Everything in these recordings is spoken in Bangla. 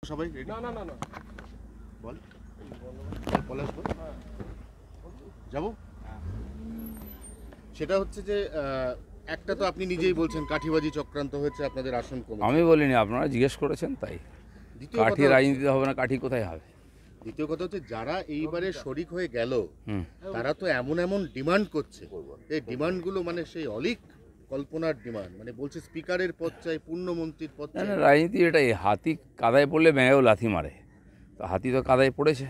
সবাই রেডি? না না না না বল পলাশ বল। যাবো। সেটা হচ্ছে যে একটা তো আপনি নিজেই বলছেন কাঠিবাজি চক্রান্ত হয়েছে আপনাদের আসন কমে। আমি বলিনি, আপনারা জিজ্ঞেস করেছেন তাই। দ্বিতীয় কাঠি কথা রাজনীতি হবে না, কাঠি কোথায় হবে? দ্বিতীয় কথা হচ্ছে যারা এইবারে শরিক হয়ে গেল হুম। তারা তো এমন এমন ডিমান্ড করছে, এই ডিমান্ডগুলো মানে সেই অলিক কল্পনার ডিমান্ড, মানে বলছে স্পিকারের পদ চাই, পূর্ণমন্ত্রীর পদ না চাই। না, রাজনীতি এটাই, হাতি কাদায় পড়লে ব্যাঙেও লাথি মারে। তো হাতি তো কাদায় পড়েছে,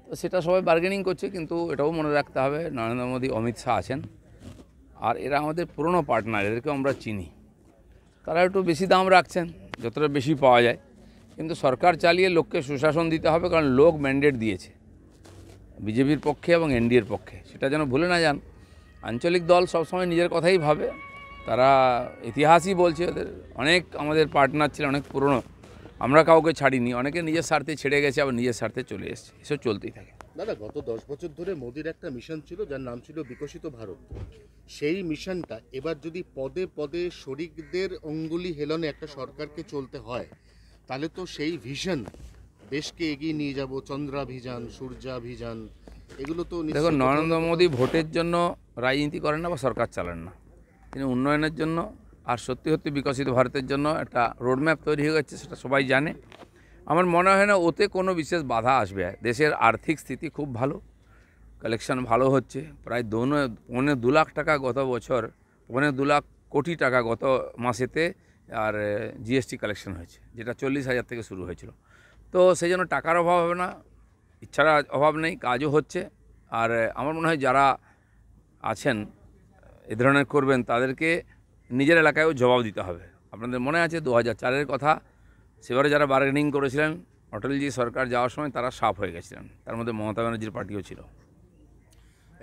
তো সেটা সবাই বার্গেনিং করছে। কিন্তু এটাও মনে রাখতে হবে, নরেন্দ্র মোদী, অমিত শাহ আছেন, আর এরা আমাদের পুরনো পার্টনার, এদেরকেও আমরা চিনি। তারা একটু বেশি দাম রাখছেন, যতটা বেশি পাওয়া যায়। কিন্তু সরকার চালিয়ে লোককে সুশাসন দিতে হবে, কারণ লোক ম্যান্ডেট দিয়েছে বিজেপির পক্ষে এবং এনডিএর পক্ষে, সেটা যেন ভুলে না যান। আঞ্চলিক দল সবসময় নিজের কথাই ভাবে, তারা ইতিহাসই বলছে ওদের অনেক আমাদের পার্টনার ছিল, অনেক পুরনো, আমরা কাউকে ছাড়িনি, অনেকে নিজের স্বার্থে ছেড়ে গেছে, আবার নিজের স্বার্থে চলে এসেছে, এসব চলতেই থাকে। দাদা, গত 10 বছর ধরে মোদির একটা মিশন ছিল যার নাম ছিল বিকশিত ভারত। সেই মিশনটা এবার যদি পদে পদে শরিকদের অঙ্গুলি হেলনে একটা সরকারকে চলতে হয়, তাহলে তো সেই ভিশন, দেশকে এগিয়ে নিয়ে যাব, চন্দ্রাভিযান, সূর্যাভিযান, এগুলো তো দেখুন, নরেন্দ্র মোদী ভোটের জন্য রাজনীতি করেন না বা সরকার চালান না, তিনি উন্নয়নের জন্য আর সত্যি সত্যি বিকশিত ভারতের জন্য একটা রোডম্যাপ তৈরি হয়ে গেছে, সেটা সবাই জানে। আমার মনে হয় না ওতে কোনো বিশেষ বাধা আসবে। দেশের আর্থিক স্থিতি খুব ভালো, কালেকশন ভালো হচ্ছে, প্রায় 2.25 লাখ টাকা গত বছর, 2.25 লাখ কোটি টাকা গত মাসেতে, আর জিএসটি কালেকশন হয়েছে, যেটা 40,000 থেকে শুরু হয়েছিল। তো সেই জন্য টাকার অভাব হবে না, ইচ্ছার অভাব নেই, কাজও হচ্ছে। আর আমার মনে হয় যারা আছেন এ ধরনের করবেন, তাদেরকে নিজের এলাকায়ও জবাব দিতে হবে। আপনাদের মনে আছে 2004-এর কথা, সেবারে যারা বার্গেনিং করেছিলেন অটলজি সরকার যাওয়ার সময়, তারা সাফ হয়ে গেছিলেন, তার মধ্যে মমতা ব্যানার্জির পার্টিও ছিল।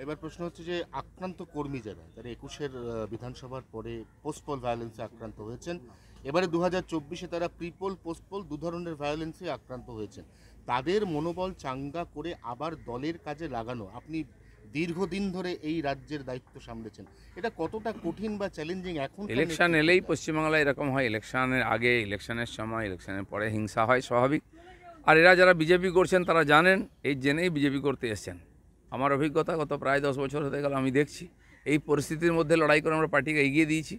এবার প্রশ্ন হচ্ছে যে আক্রান্ত কর্মী যারা 21-এর বিধানসভার পরে পোস্টপল ভায়োলেন্সে আক্রান্ত হয়েছেন, এবারে 2024-এ তারা প্রিপোল পোস্টপল দু ধরনের ভায়োলেন্সে আক্রান্ত হয়েছেন, তাদের মনোবল চাঙ্গা করে আবার দলের কাজে লাগানো, আপনি দীর্ঘদিন ধরে এই রাজ্যের দায়িত্ব সামলেছেন, এটা কতটা কঠিন বা চ্যালেঞ্জিং এখন? ইলেকশন এলেই পশ্চিমবাংলায় এরকম হয়, ইলেকশনের আগে, ইলেকশনের সময়, ইলেকশনের পরে হিংসা হয়, স্বাভাবিক। আর এরা যারা বিজেপি করছেন তারা জানেন, এই জেনেই বিজেপি করতে এসছেন। আমার অভিজ্ঞতা গত প্রায় 10 বছর হতে গেল, আমি দেখছি এই পরিস্থিতির মধ্যে লড়াই করে আমরা পার্টিকে এগিয়ে দিয়েছি।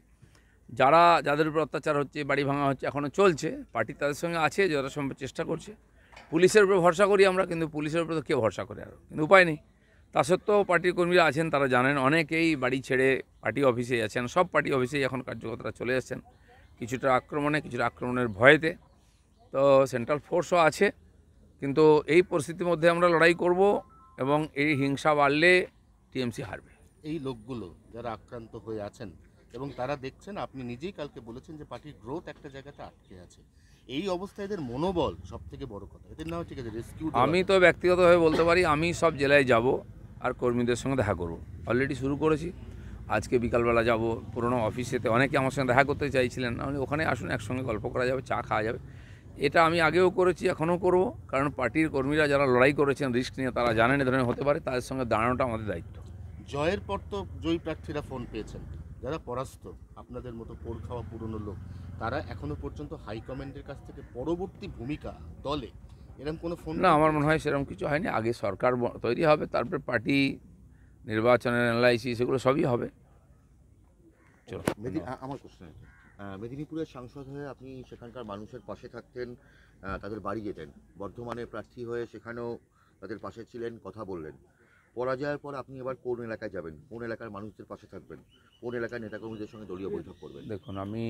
যাদের উপর অত্যাচার হচ্ছে, বাড়ি ভাঙা হচ্ছে, এখনও চলছে, পার্টি তাদের সঙ্গে আছে, যথাসম্ভব চেষ্টা করছে। পুলিশের উপরে ভরসা করি আমরা, কিন্তু পুলিশের উপরে তো কে ভরসা করে, আরও কিন্তু উপায় নেই। তা সত্ত্বেও পার্টির কর্মীরা আছেন, তারা জানেন, অনেকেই বাড়ি ছেড়ে পার্টি অফিসে আছেন, সব পার্টি অফিসেই এখন কার্যকর্তারা চলে এসেছেন, কিছুটা আক্রমণের ভয়েতে। তো সেন্ট্রাল ফোর্সও আছে, কিন্তু এই পরিস্থিতির মধ্যে আমরা লড়াই করব, এবং এই হিংসা বাড়লে টিএমসি হারবে। এই লোকগুলো যারা আক্রান্ত হয়ে আছেন এবং তারা দেখছেন, আপনি নিজেই কালকে বলেছেন যে পার্টির গ্রোথ একটা জায়গাতে আটকে আছে, এই অবস্থায় এদের মনোবল সব থেকে বড় কথা, এদের নাও ঠিক আছে রেস্কিউ। আমি তো ব্যক্তিগতভাবে বলতে পারি, আমি সব জেলায় যাব আর কর্মীদের সঙ্গে দেখা করব, অলরেডি শুরু করেছি। আজকে বিকালবেলা যাব পুরনো অফিসেতে, অনেকে আমার সঙ্গে দেখা করতে চাইছিলেন, আমি ওখানে আসুন, একসঙ্গে গল্প করা যাবে, চা খাওয়া যাবে। এটা আমি আগেও করেছি, এখনও করব, কারণ পার্টির কর্মীরা যারা লড়াই করেছেন রিস্ক নিয়ে, তারা জানেন এ ধরনের হতে পারে, তাদের সঙ্গে দাঁড়ানোটা আমাদের দায়িত্ব। জয়ের পর তো জয়ী প্রার্থীরা ফোন পেয়েছেন, যারা পরাস্ত আপনাদের মতো পোড় খাওয়া পুরনো লোক, তারা এখনো পর্যন্ত হাইকমান্ডের কাছ থেকে পরবর্তী ভূমিকা দলে এরকম কোনো ফোন? না, আমার মনে হয় সেরকম কিছু হয়নি। আগে সরকার তৈরি হবে, তারপর পার্টি নির্বাচনের অ্যানালাইসিস, এগুলো সবই হবে। চলো, আমার প্রশ্ন আছে, মেদিনীপুরের সাংসদ হয়ে আপনি সেখানকার মানুষের পাশে থাকতেন, তাদের বাড়ি যেতেন, বর্ধমানের প্রার্থী হয়ে সেখানেও তাদের পাশে ছিলেন, কথা বললেন। পরাজয়ের পর আপনি এবার কোন এলাকায় যাবেন, কোন এলাকার মানুষদের পাশে থাকবেন, কোন এলাকার নেতাকর্মীদের সঙ্গে দলীয় বৈঠক করবেন? দেখুন, আমি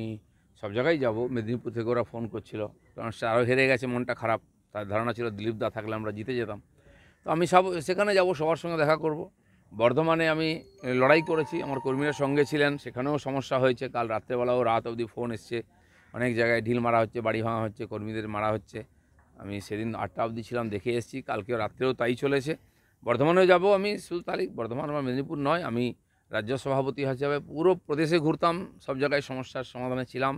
সব জায়গায় যাব। মেদিনীপুর থেকে ওরা ফোন করছিল, কারণ সে আরও হেরে গেছে, মনটা খারাপ, তার ধারণা ছিল দিলীপ দা থাকলে আমরা জিতে যেতাম। তো আমি সেখানে যাব, সবার সঙ্গে দেখা করব। বর্ধমানে আমি লড়াই করেছি, আমার কর্মীরা সঙ্গে ছিলেন, সেখানেও সমস্যা হয়েছে, কাল রাত্রেবেলাও রাত অবধি ফোন এসছে, অনেক জায়গায় ঢিল মারা হচ্ছে, বাড়ি ভাঙা হচ্ছে, কর্মীদের মারা হচ্ছে। আমি সেদিন 8টা অবধি ছিলাম, দেখে এসেছি, কালকেও রাত্রেও তাই চলেছে। বর্ধমানেও যাব আমি, শুধু তারিখ বর্ধমান বা মেদিনীপুর নয়, আমি রাজ্য সভাপতি হিসাবে পুরো প্রদেশে ঘুরতাম, সব জায়গায় সমস্যার সমাধানে ছিলাম,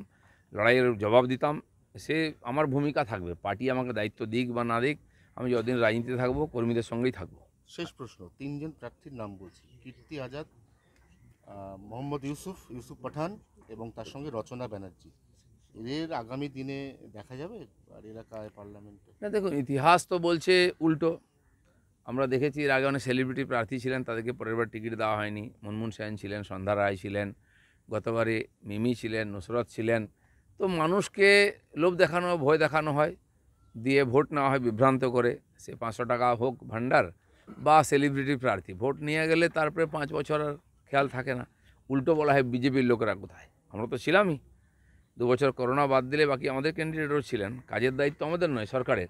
লড়াইয়ের জবাব দিতাম। সে আমার ভূমিকা থাকবে, পার্টি আমাকে দায়িত্ব দিক বা না দিক, আমি যতদিন রাজনীতিতে থাকবো কর্মীদের সঙ্গেই থাকবো। শেষ প্রশ্ন, 3জন প্রার্থীর নাম বলছি, কীর্তি আজাদ, মোহাম্মদ ইউসুফ পাঠান এবং তার সঙ্গে রচনা ব্যানার্জি। এদের আগামী দিনে দেখা যাবে আর এলাকায় পার্লামেন্টে? না দেখুন, ইতিহাস তো বলছে উল্টো। আমরা দেখেছি এর আগে অনেক সেলিব্রিটি প্রার্থী ছিলেন, তাদেরকে পরের বার টিকিট দেওয়া হয়নি। মনমোহন সেন ছিলেন, সন্ধ্যা রায় ছিলেন, গতবারে মিমি ছিলেন, নুসরত ছিলেন। তো মানুষকে লোভ দেখানো, ভয় দেখানো হয়, দিয়ে ভোট নেওয়া হয় বিভ্রান্ত করে। সে 500 টাকা হোক ভান্ডার বা সেলিব্রিটি প্রার্থী, ভোট নিয়ে গেলে তারপরে 5 বছর আর খেয়াল থাকে না। উল্টো বলা হয় বিজেপির লোকেরা কোথায়, আমরা তো ছিলামই। 2 বছর করোনা বাদ দিলে বাকি আমাদের ক্যান্ডিডেটও ছিলেন। কাজের দায়িত্ব আমাদের নয়, সরকারের।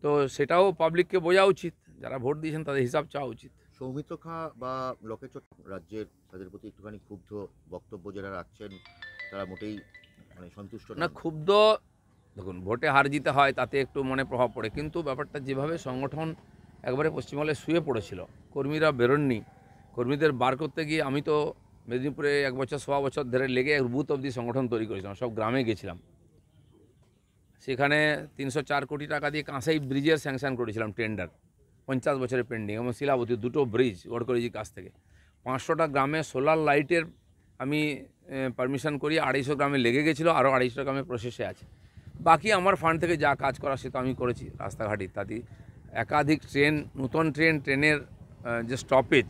তো সেটাও পাবলিককে বোঝা উচিত, যারা ভোট দিয়েছেন তাদের হিসাব চাওয়া উচিত। সৌমিত্র খাঁ বা লোকেচর রাজ্যের তাদের প্রতি একটুখানি ক্ষুব্ধ বক্তব্য যারা রাখছেন, তারা মোটেই মানে সন্তুষ্ট না, নন। ক্ষুব্ধ, দেখুন ভোটে হার জিতে হয়, তাতে একটু মনে প্রভাব পড়ে, কিন্তু ব্যাপারটা যেভাবে সংগঠন একবারে পশ্চিমবঙ্গে শুয়ে পড়েছিল, কর্মীরা বেরোননি, কর্মীদের বার করতে গিয়ে আমি তো মেদিনীপুরে 1 বছর 1.25 বছর ধরে লেগে বুথ অবধি সংগঠন তৈরি করেছিলাম, সব গ্রামে গেছিলাম। সেখানে 304 কোটি টাকা দিয়ে কাঁসাই ব্রিজের স্যাংশন করেছিলাম, টেন্ডার 50 বছরের পেন্ডিং, এবং শিলাবতী 2টো ব্রিজ গডকরিজির কাছ থেকে। 500টা গ্রামে সোলার লাইটের আমি পারমিশন করি, 250 গ্রামে লেগে গেছিলো, আরও 250 গ্রামে প্রসেসে আছে। বাকি আমার ফান্ড থেকে যা কাজ করা সে তো আমি করেছি, রাস্তাঘাট ইত্যাদি। একাধিক ট্রেন, নতুন ট্রেনের যে স্টপেজ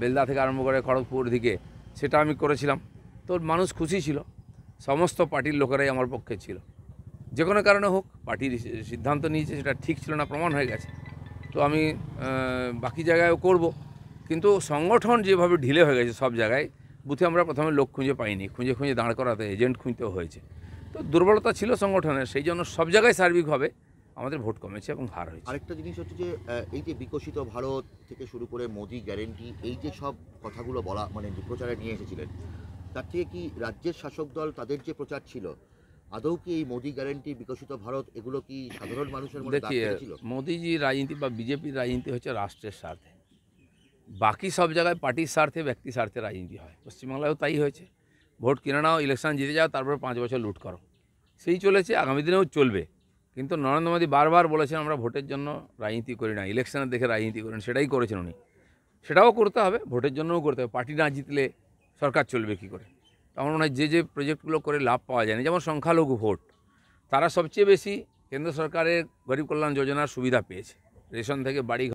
বেলদা থেকে আরম্ভ করে খড়গপুর দিকে, সেটা আমি করেছিলাম। তো মানুষ খুশি ছিল, সমস্ত পার্টির লোকেরাই আমার পক্ষে ছিল। যে কোনো কারণে হোক, পার্টির সিদ্ধান্ত নিয়েছে, সেটা ঠিক ছিল না, প্রমাণ হয়ে গেছে। তো আমি বাকি জায়গায়ও করব, কিন্তু সংগঠন যেভাবে ঢিলে হয়ে গেছে সব জায়গায়, বুথে আমরা প্রথমে লোক খুঁজে পাইনি, খুঁজে দাঁড় করাতে এজেন্ট খুঁজতেও হয়েছে। তো দুর্বলতা ছিল সংগঠনের, সেই জন্য সব জায়গায় সার্বিকভাবে আমাদের ভোট কমেছে এবং হার হয়েছে। আরেকটা জিনিস হচ্ছে যে এই যে বিকশিত ভারত থেকে শুরু করে মোদি গ্যারেন্টি, এই যে সব কথাগুলো বলা মানে যে প্রচারে নিয়ে এসেছিলেন, তার থেকে কি রাজ্যের শাসক দল তাদের যে প্রচার ছিল, আদৌ কি এই মোদি গ্যারেন্টি, বিকশিত ভারত, এগুলো কি সাধারণ মানুষের মধ্যে দাগ देखिए, কেটেছিল? মোদিজির রাজনীতি বা বিজেপির রাজনীতি হচ্ছে রাষ্ট্রের স্বার্থে, বাকি সব জায়গায় পার্টির স্বার্থে, ব্যক্তি স্বার্থে রাজনীতি হয়। পশ্চিমবাংলায়ও তাই হয়েছে, ভোট কিনে নাও, ইলেকশন জিতে যাও, তারপর 5 বছর লুট করো, সেই চলেছে, আগামী দিনেও চলবে। কিন্তু নরেন্দ্র মোদী বারবার বলেছেন আমরা ভোটের জন্য রাজনীতি করি না, ইলেকশনের দেখে রাজনীতি করেন, সেটাই করেছেন উনি। সেটাও করতে হবে, ভোটের জন্যও করতে হবে। পার্টি না জিতলে সরকার চলবে কী করে? আমার মনে হয় যে প্রজেক্টগুলো করে লাভ পাওয়া যায় না, যেমন সংখ্যালঘু ভোট, তারা সবচেয়ে বেশি কেন্দ্র সরকারের গরিব কল্যাণ যোজনার সুবিধা পেয়েছে, রেশন থেকে বাড়ি